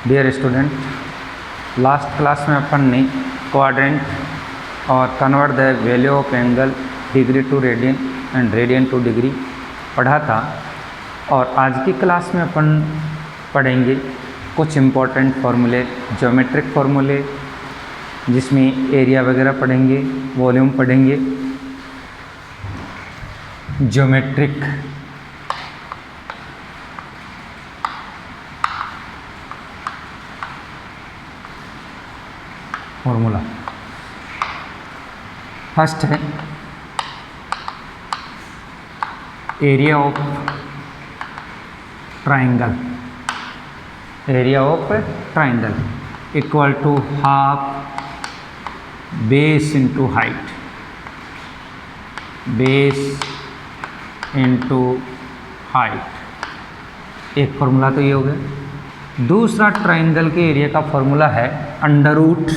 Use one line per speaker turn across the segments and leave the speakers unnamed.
Dear student, last class में अपन ने quadrant और convert the value of angle degree to radian and radian to degree पढ़ा था। और आज की क्लास में अपन पढ़ेंगे कुछ इम्पोर्टेंट फार्मूले, ज्योमेट्रिक फार्मूले, जिसमें एरिया वगैरह पढ़ेंगे, वॉल्यूम पढ़ेंगे। ज्योमेट्रिक फॉर्मूला फर्स्ट है area of triangle. Area of triangle equal to half base into height, base into height. एक फॉर्मूला तो ये हो गया। दूसरा ट्राइंगल के एरिया का फॉर्मूला है under root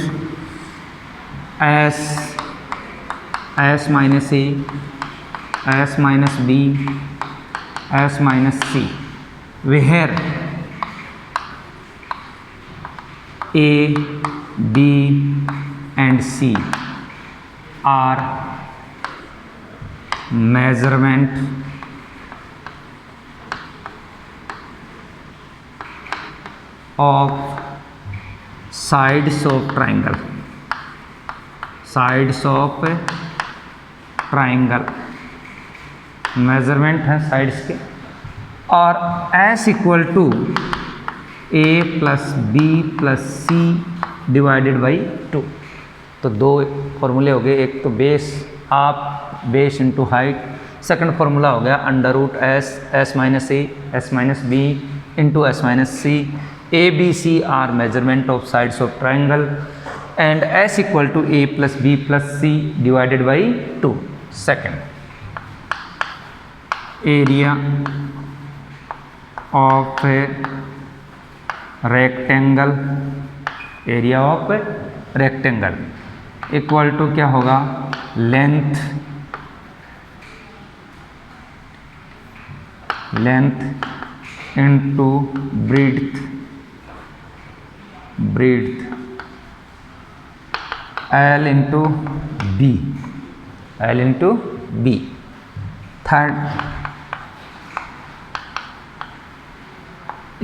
S minus A, S minus B, S minus C, where A, B and C are measurement of sides of triangle, sides of triangle measurement है साइड्स के। और S equal to A plus B plus C divided by 2। तो दो फॉर्मूले हो गए, एक तो बेस आप base into height, second formula हो गया under root S minus A, S minus B into S minus C. A B C are measurement of sides of triangle and S equal to A plus B plus C divided by 2। Second area of rectangle, area of rectangle equal to क्या होगा, length into breadth L into B. Third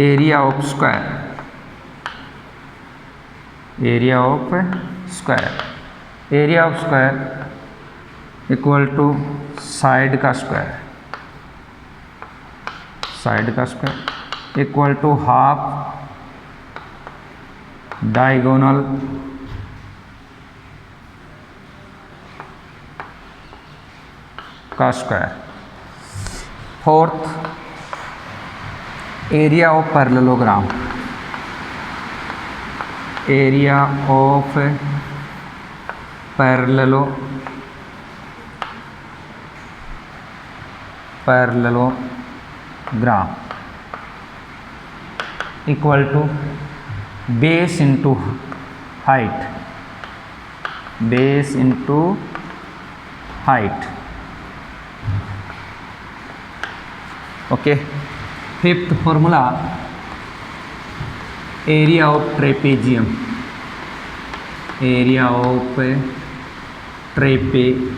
area of square, area of square equal to side का square equal to half diagonal का square. Fourth area of parallelogram, area of parallelogram equal to base into height, okay. Fifth formula area of trapezium, area of trapezium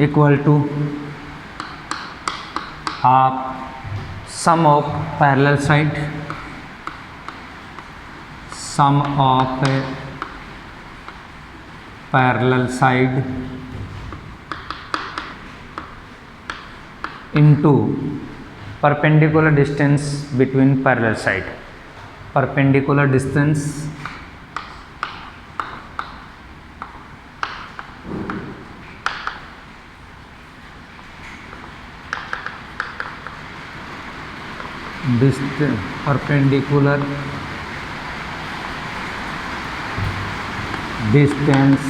equal to half sum of parallel side into perpendicular distance between parallel side, perpendicular distance perpendicular distance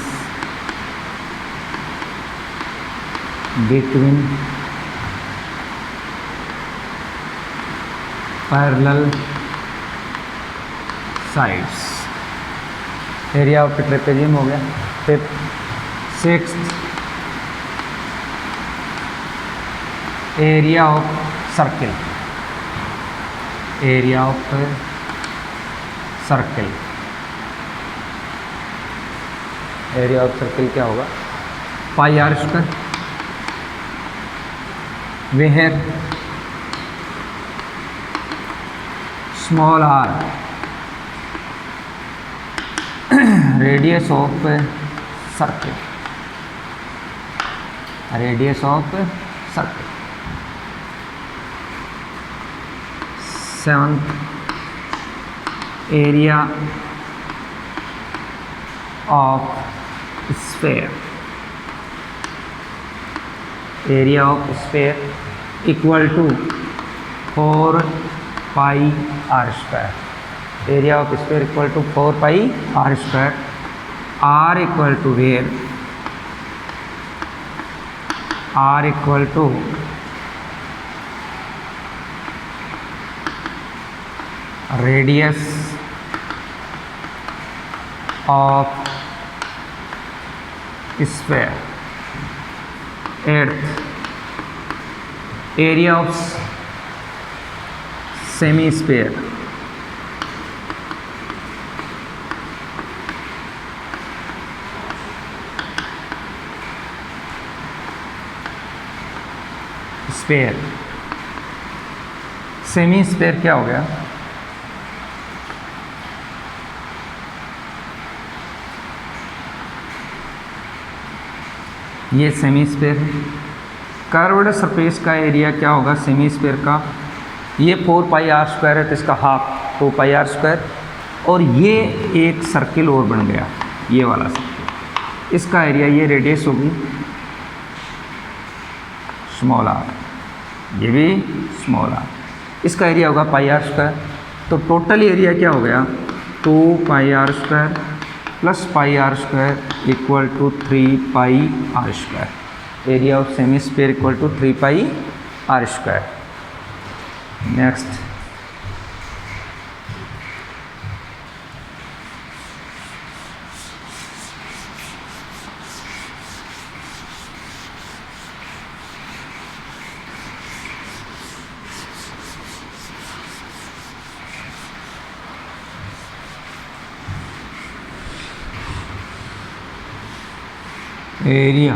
between parallel sides. Area of trapezium हो गया। Fifth sixth area of circle, area of circle, area of circle क्या होगा, pi R square, where small R radius of circle, radius of circle. 7th, area of sphere, area of sphere equal to 4 pi R square, area of sphere equal to 4 pi R square, R equal to where, R equal to radius of sphere. 8th, area of semi sphere, sphere, semi sphere क्या हो गया, ये semi sphere है। Curved surface का area क्या होगा semi sphere का, ये 4 पाई आर स्क्वायर है तो इसका हाफ 2 पाई आर स्क्वायर, और ये एक सर्किल और बन गया, ये वाला सर्किल, इसका एरिया, ये रेडियस होगी स्मॉल आर, ये भी स्मॉल आर, इसका एरिया होगा पाई आर स्क्वायर। तो टोटल एरिया क्या हो गया 2 pi R square plus pi R square equal to 3 pi R square, area of semi sphere equal to 3 pi R square. Next, area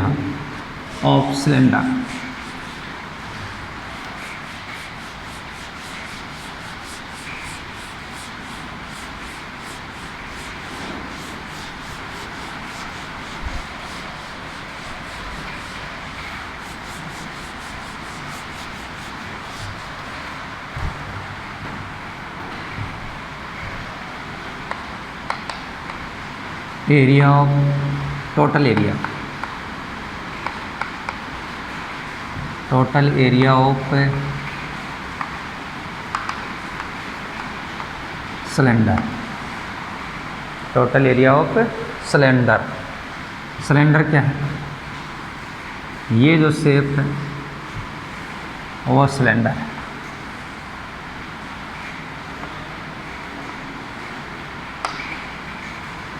of cylinder, area of total area, total area of cylinder, total area of cylinder. Cylinder क्या है, ये जो shape है वो cylinder है।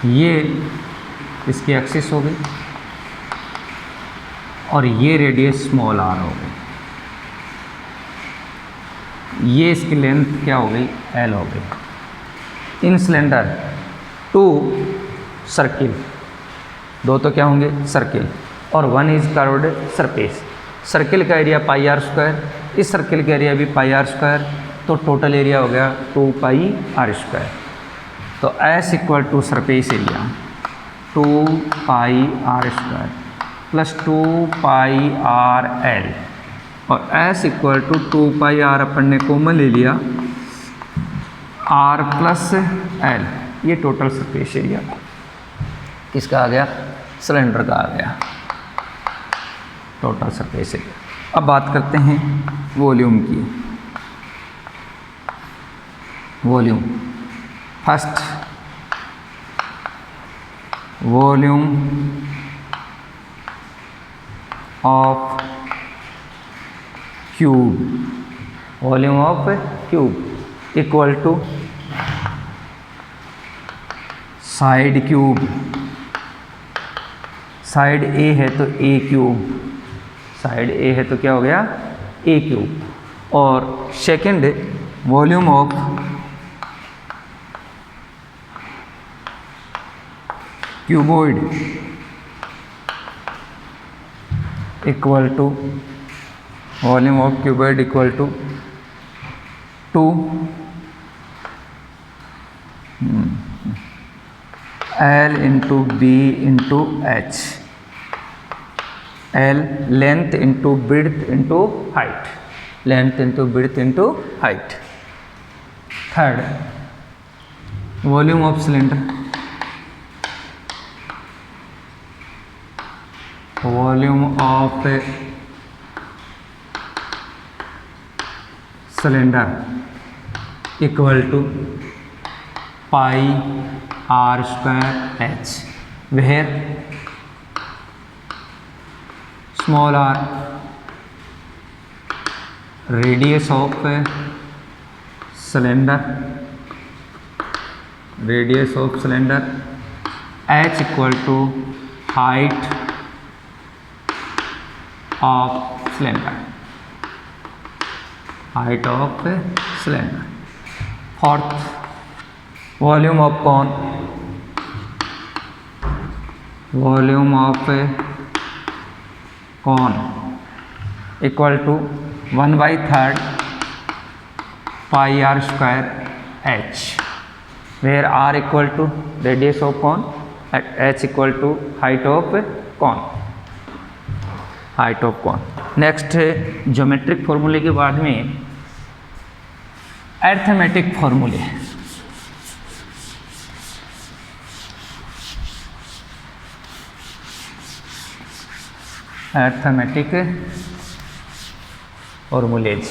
ये इसकी axis हो गई और ये रेडियस स्मॉल आर हो गई, ये इसकी लेंथ क्या हो गई एल हो गई। इन सिलेंडर 2 सर्किल, 2 तो क्या होंगे सर्किल, और 1 इज कर्व्ड सरफेस। सर्किल का एरिया पाई आर स्क्वायर, इस सर्किल का एरिया भी पाई आर स्क्वायर, तो टोटल एरिया हो गया 2 पाई आर स्क्वायर। तो S equal to surface area 2 pi R square plus 2 pi R L, और S equal to 2 pi R अपन ने कॉमन ले लिया, आर प्लस एल, ये टोटल सरफेस एरिया किसका आ गया सिलेंडर का आ गया, टोटल सरफेस एरिया। अब बात करते हैं वॉल्यूम की। Volume, first volume of cube, volume of cube equal to side cube, side A है तो ए क्यूब, साइड ए है तो क्या हो गया ए क्यूब, और second volume of cuboid equal to volume of cuboid equal to 2 L into B into H, L length into width into height, length into width into height. Third volume of cylinder, volume of cylinder equal to pi R square H, where small R radius of cylinder, radius of cylinder, H equal to height of cylinder, height of cylinder. Fourth volume of cone, volume of cone equal to 1/3 pi R square H, where R equal to radius of cone, H equal to height of cone, height of cone. Next geometric फॉर्मूले के बाद में arithmetic फॉर्मूले। Arithmetic formulas.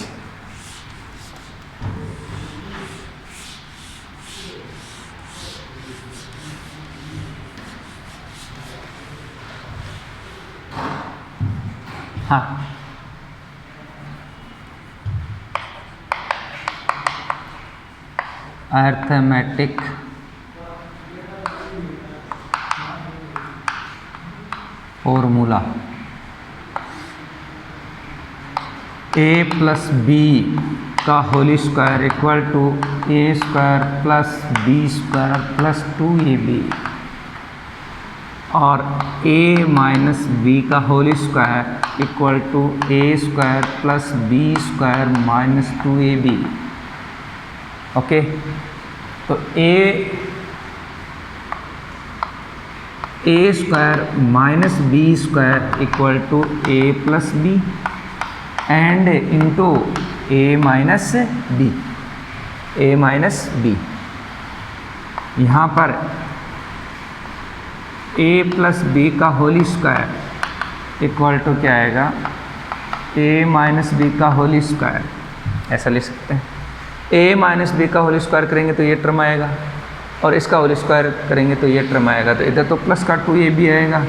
हाँ, arithmetic formula a plus B का whole square equal to A square plus B square plus 2ab और a minus B का whole square equal to A square plus B square minus 2ab। Okay, तो A square minus B square equal to A plus B and into A minus B, A minus B. यहाँ पर a plus B का whole square equal to क्या आएगा, a minus B का whole square, ऐसा लिख सकते हैं। a माइनस बी का होल स्क्वायर करेंगे तो ये टर्म आएगा और इसका होल स्क्वायर करेंगे तो ये टर्म आएगा, तो इधर तो प्लस का 2ab आएगा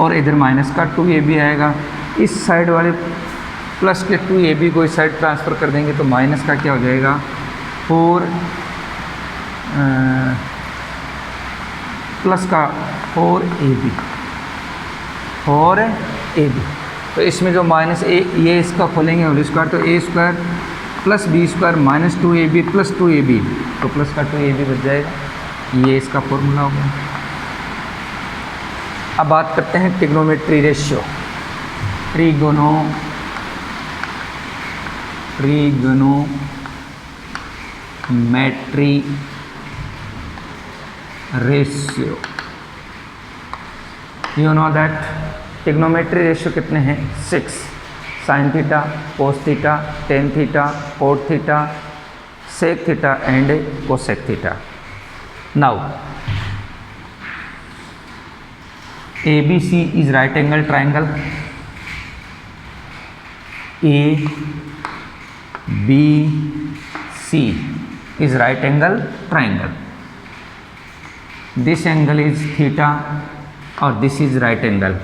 और इधर माइनस का 2ab आएगा। इस साइड वाले प्लस के 2ab को इस साइड ट्रांसफ़र कर देंगे तो माइनस का क्या हो जाएगा 4 प्लस का 4ab, 4ab। तो इसमें जो माइनस ए ये इसका खोलेंगे होल स्क्वायर तो A square plus B square minus 2ab plus 2ab, तो प्लस का 2ab बच जाएगा। ये इसका फॉर्मूला होगा। अब बात करते हैं trigonometry ratio, trigonometry ratio. You know that trigonometry ratio कितने हैं, 6, sine theta, cos theta, tan theta, cot theta, sec theta and cosec theta. Now ABC is right angle triangle, ABC is right angle triangle. This angle is theta और this is right angle.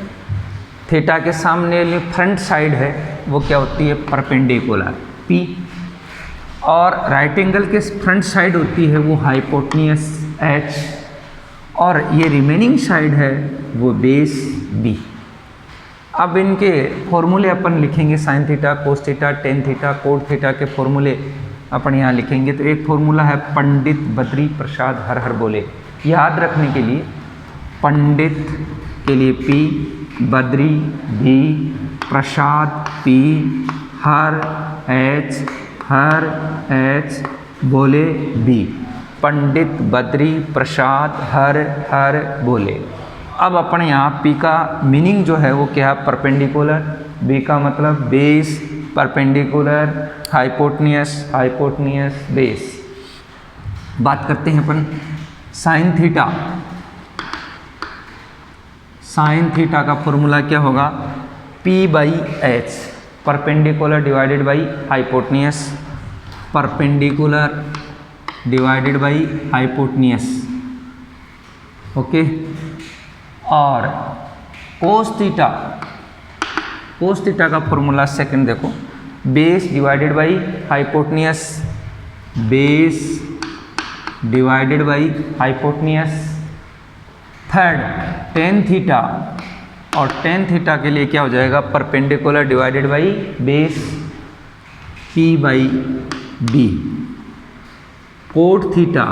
Theta के सामने वाली front side है वो क्या होती है, perpendicular P, और राइट एंगल के फ्रंट साइड होती है वो हाइपोटेन्यूस H, और ये रिमेनिंग साइड है वो बेस B। अब इनके फॉर्मूले अपन लिखेंगे, sign theta, cos theta, tan theta, cot theta के फॉर्मूले अपन यहाँ लिखेंगे। तो एक फॉर्मूला है पंडित बद्री प्रसाद हर हर बोले। याद रखने के लिए पंडित के लिए P, बद्री B, प्रसाद P, हर H, बोले B। पंडित बद्री प्रसाद हर हर बोले। अब अपन यहाँ P का मीनिंग जो है वो क्या है, परपेंडिकुलर, B का मतलब बेस, परपेंडिकुलर, हाइपोटनियस बेस। बात करते हैं अपन साइन थीटा। साइन थीटा का फॉर्मूला क्या होगा, P/H, perpendicular divided by hypotenuse, perpendicular divided by hypotenuse, okay. और कोस थीटा का फॉर्मूला सेकंड देखो, base divided by hypotenuse, base divided by hypotenuse. Third tan theta, और टेन थीटा के लिए क्या हो जाएगा, perpendicular divided by base, P/B। Cot theta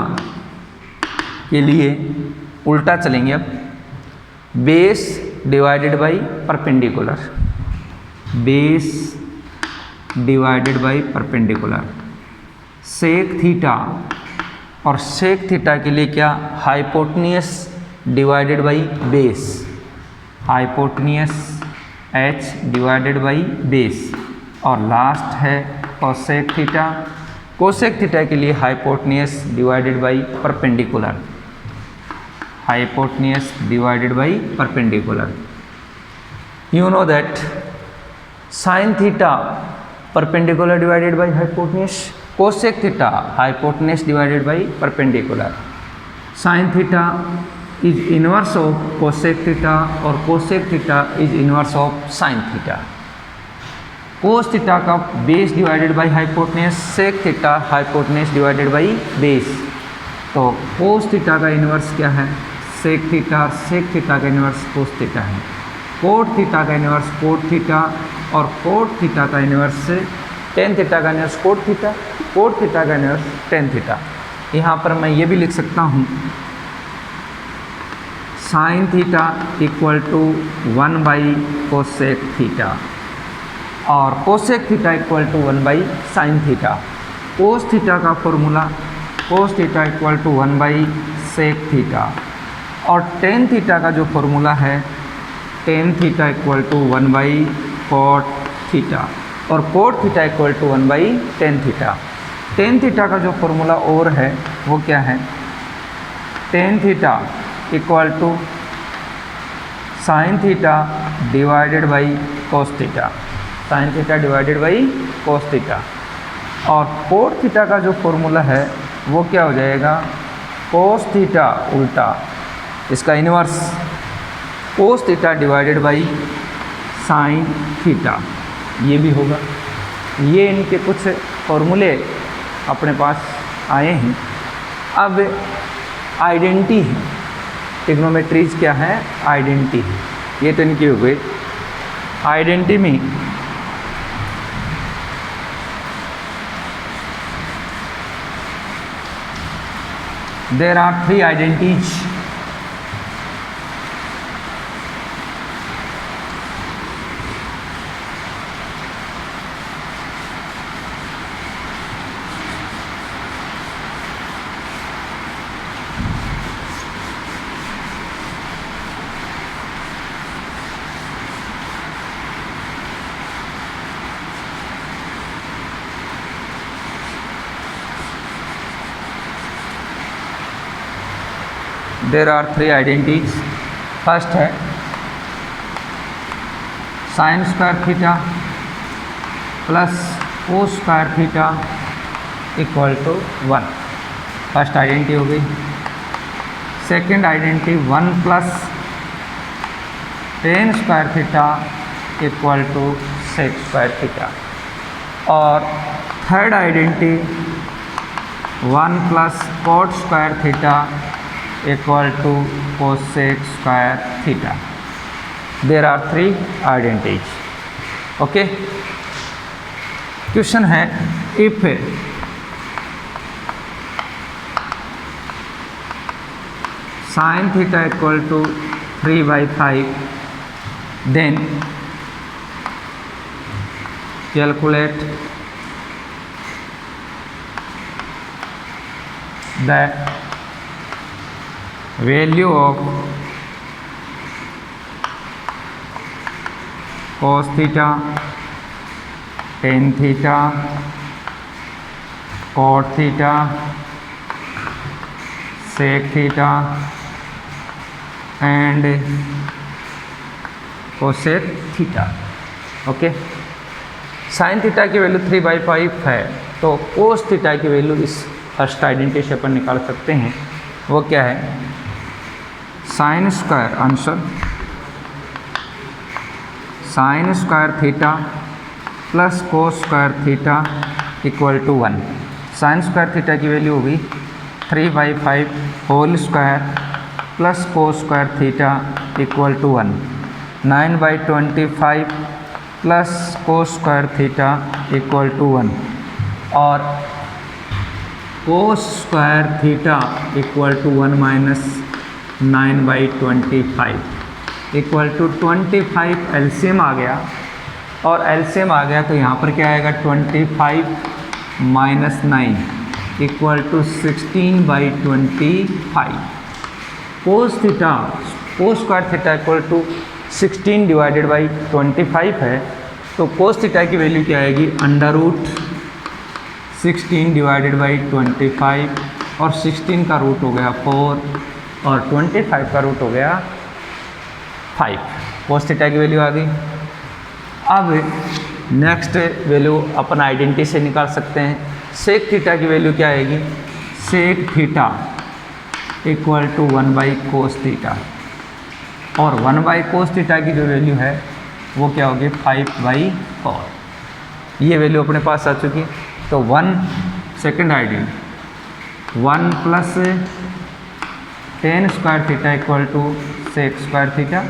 के लिए उल्टा चलेंगे, अब base divided by perpendicular, base divided by perpendicular. Sec theta, और सेक थीटा के लिए क्या, hypotenuse divided by base, hypotenuse H divided by base. और लास्ट है कोसेक थीटा। कोसेक थीटा के लिए hypotenuse divided by perpendicular, hypotenuse divided by perpendicular. You know that sin theta perpendicular divided by hypotenuse, cosec theta hypotenuse divided by perpendicular. Sin theta is inverse of cosec theta और cosec theta is inverse of sin theta. cos theta का base divided by hypotenuse, sec theta hypotenuse divided by base. तो cos theta का inverse क्या है, sec theta, sec theta का inverse cos theta है। Cot theta का inverse cot theta, और cot theta का इन्वर्स टेन थीटा का inverse cot theta, cot theta का इन्वर्स टेन थीटा। यहाँ पर मैं ये भी लिख सकता हूँ, sine theta equal to 1 by cosec theta, और cosec theta equal to 1 by sine theta. Cos theta का formula, cos theta equal to 1 by sec theta, और टेन थीटा का जो फॉर्मूला है, tan theta equal to 1 by cot theta, और cot theta equal to 1 by tan theta. Tan theta का जो formula और है वो क्या है, tan theta equal to sine theta divided by cos theta, sine theta divided by cos theta. और cot theta का जो फॉर्मूला है वो क्या हो जाएगा, कोस थीटा उल्टा, इसका inverse cos theta divided by sine theta, ये भी होगा। ये इनके कुछ फॉर्मूले अपने पास आए हैं। अब आइडेंटिटी है, ट्रिग्नोमेट्रीज क्या है, आइडेंटिटी है। ये तो इनकी हो गई। आइडेंटिटी में there are 3 identities. There are 3 identities. First है sine square theta plus cos square theta equal to 1, first identity हो गई। Second identity 1 plus tan square theta equal to sec square theta, और third identity 1 plus cot square theta equal to cosec square theta. There are 3 identities. Okay, question है if sin theta equal to 3/5 then calculate the value of cos theta, tan theta, cot theta, sec theta and cosec theta। Okay, sine theta की value 3/5 है, तो cos theta की value इस first identity से अपन निकाल सकते हैं। वो क्या है, sine square answer sine square theta plus cos square theta equal to 1। Sine square theta की वैल्यू होगी 3/5 whole square plus cos square theta equal to 1। 9/25 plus cos square theta equal to 1 और cos square theta equal to 1 minus 9/25 equal to 25 LCM आ गया, और LCM आ गया तो यहाँ पर क्या आएगा 25 minus 9 equal to 16/25। Cos square theta equal to 16 divided by 25 है, तो कोस थीटा की वैल्यू क्या आएगी √16 डिवाइडेड बाई 25 और 16 का रूट हो गया 4 और 25 का रूट हो गया 5। कोस थीटा की वैल्यू आ गई। अब नेक्स्ट वैल्यू अपन आइडेंटिटी से निकाल सकते हैं। सेक थीटा की वैल्यू क्या आएगी, सेक थीटा इक्वल टू 1/कोस थीटा, और 1/कोस थीटा की जो वैल्यू है वो क्या होगी 5/4। ये वैल्यू अपने पास आ चुकी। तो 1 second identity 1 plus tan square theta equal to sec square theta,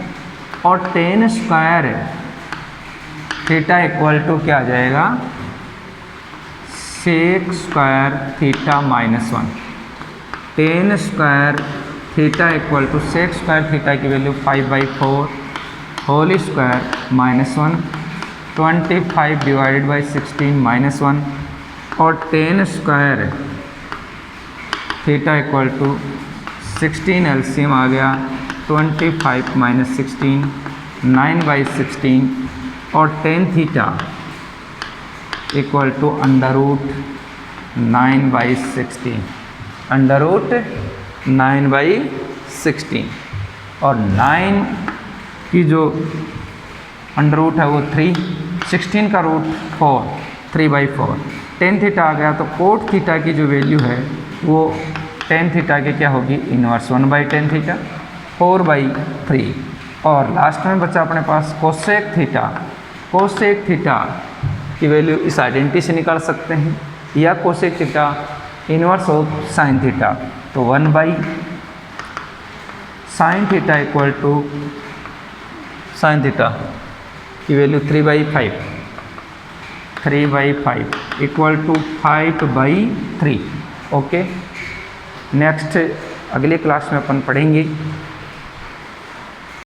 और tan square theta equal to क्या आ जाएगा sec square theta minus 1। tan square theta equal to sec square theta की value 5/4 whole square minus 1, 25 divided by 16 minus 1, और tan square theta equal to 16 LCM आ गया 25 minus 16 9/16, और tan theta equal to √9/16 √9/16, और 9 की जो अंडर रूट है वो 3, 16 का रूट 4 3/4। tan थीटा आ गया, तो कोट थीटा की जो वैल्यू है वो tan थीटा की क्या होगी इनवर्स 1/tan थीटा 4/3, और लास्ट में बचा अपने पास कोसेक थीटा की वैल्यू इस आइडेंटिटी से निकाल सकते हैं, या cosec theta inverse of sine theta, तो 1/sin theta equal to sine theta की value 3/5 equal to 5/3। Okay, next अगले क्लास में अपन पढ़ेंगे